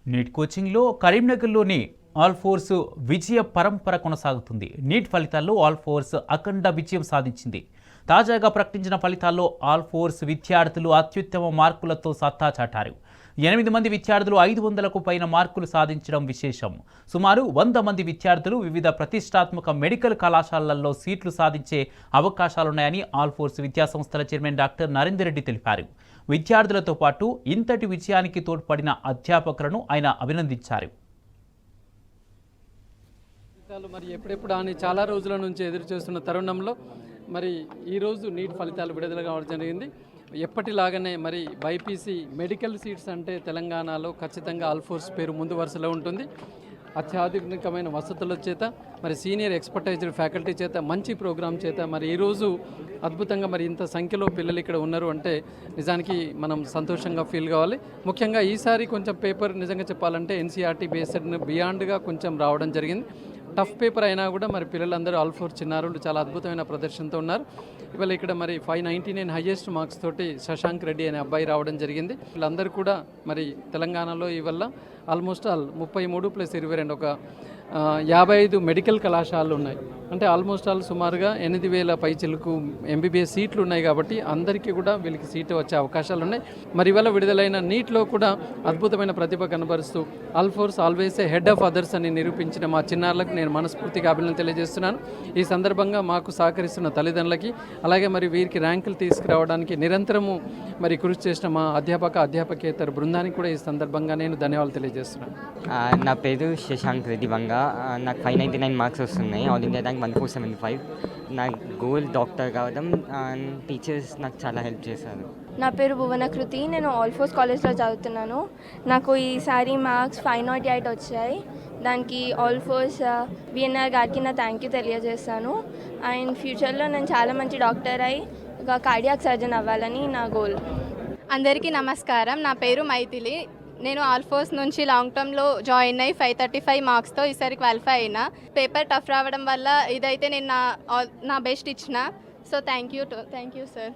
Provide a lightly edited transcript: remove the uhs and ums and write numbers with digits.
Neat కోచింగ్లో కరీంనగర్లోని all force విజయ పరంపర కొనసాగుతుంది. నీట్ ఫలితాల్లో ఆల్ ఫోర్స్ అఖండ విజయం సాధించింది. తాజాగా ప్రకటించిన ఫలితాల్లో ఆల్ ఫోర్స్ విద్యార్థులు అత్యుత్తమ మార్కులతో సత్తా చాటారు. 8 మంది విద్యార్థులు 500కు పైన మార్కులు సాధించడం విశేషం. సుమారు 100 మంది విద్యార్థులు వివిధ ప్రతిష్టాత్మక మెడికల్ కళాశాలల్లో సీట్లు సాధించే అవకాశాలున్నాయని ఆల్ ఫోర్స్ విద్యాసంస్థల చైర్మన్ డాక్టర్ నరేందర్ రెడ్డి తెలిపారు. విద్యార్థులతో పాటు ఇంతటి విజయానికి తోడ్పడిన అధ్యాపకులను ఆయన అభినందించారు. మరి ఎప్పుడెప్పుడు అని చాలా రోజుల నుంచి ఎదురు చూస్తున్న తరుణంలో మరి ఈరోజు నీట్ ఫలితాలు విడుదల కావడం జరిగింది. ఎప్పటిలాగానే మరి బైపీసీ మెడికల్ సీట్స్ అంటే తెలంగాణలో ఖచ్చితంగా ఆల్ ఫోర్స్ పేరు ముందు వరుసలో ఉంటుంది. అత్యాధునికమైన వసతుల చేత మరి సీనియర్ ఎక్స్పర్టైజ్డ్ ఫ్యాకల్టీ చేత మంచి ప్రోగ్రామ్ చేత మరి ఈరోజు అద్భుతంగా మరి ఇంత సంఖ్యలో పిల్లలు ఇక్కడ ఉన్నారు అంటే నిజానికి మనం సంతోషంగా ఫీల్ కావాలి. ముఖ్యంగా ఈసారి కొంచెం పేపర్ నిజంగా చెప్పాలంటే ఎన్సీఆర్టీ బేస్డ్ బియాండ్గా కొంచెం రావడం జరిగింది. టఫ్ పేపర్ అయినా కూడా మరి పిల్లలందరూ ఆల్ ఫోర్ చిన్నారులు చాలా అద్భుతమైన ప్రదర్శనతో ఉన్నారు. ఇవాళ ఇక్కడ మరి 599 హైయెస్ట్ మార్క్స్ తోటి శశాంక్ రెడ్డి అనే అబ్బాయి రావడం జరిగింది. వీళ్ళందరూ కూడా మరి తెలంగాణలో ఇవల్ల ఆల్మోస్ట్ ఆల్ 33 + 22 ఒక 55 మెడికల్ కళాశాలలు ఉన్నాయి. అంటే ఆల్మోస్ట్ ఆల్ సుమారుగా 8,000 పైచిలకు ఎంబీబీఎస్ సీట్లు ఉన్నాయి. కాబట్టి అందరికీ కూడా వీళ్ళకి సీటు వచ్చే అవకాశాలు ఉన్నాయి. మరి ఇవాళ విడుదలైన నీట్లో కూడా అద్భుతమైన ప్రతిభ కనబరుస్తూ Alphores always ahead of others అని నిరూపించిన మా చిన్నారులకు నేను మనస్ఫూర్తిగా అభినందనలు తెలియజేస్తున్నాను. ఈ సందర్భంగా మాకు సహకరిస్తున్న తల్లిదండ్రులకి అలాగే మరి వీరికి ర్యాంకులు తీసుకురావడానికి నిరంతరము మరి కృషి చేసిన మా అధ్యాపకేతర బృందానికి కూడా ఈ సందర్భంగా నేను ధన్యవాదాలు తెలియజేస్తున్నాను. నా పేరు శశాంక్ రెడ్డి వంగ. నాకు 599 మార్క్స్ వస్తున్నాయి. All India rank 1475. నా గోల్ డాక్టర్ కావడం. టీచర్స్ నాకు చాలా హెల్ప్ చేశారు. నా పేరు భువనకృతి. నేను ఆల్ ఫోర్స్ కాలేజ్లో చదువుతున్నాను. నాకు ఈసారి మార్క్స్ 508 వచ్చాయి. దానికి ఆల్ ఫోర్స్ విఎన్ఆర్ గారికి నా థ్యాంక్ యూ తెలియజేస్తాను. అండ్ ఫ్యూచర్లో నేను చాలా మంచి డాక్టర్ అయి ఒక కార్డియాక్ సర్జన్ అవ్వాలని నా గోల్. అందరికీ నమస్కారం. నా పేరు మైథిలి. నేను ఆల్ ఫోర్స్ నుంచి లాంగ్ టర్మ్లో జాయిన్ అయ్యి 535 మార్క్స్తో ఈసారి క్వాలిఫై అయినా. పేపర్ టఫ్ రావడం వల్ల ఇదైతే నేను నా బెస్ట్ ఇచ్చిన. So thank you sir.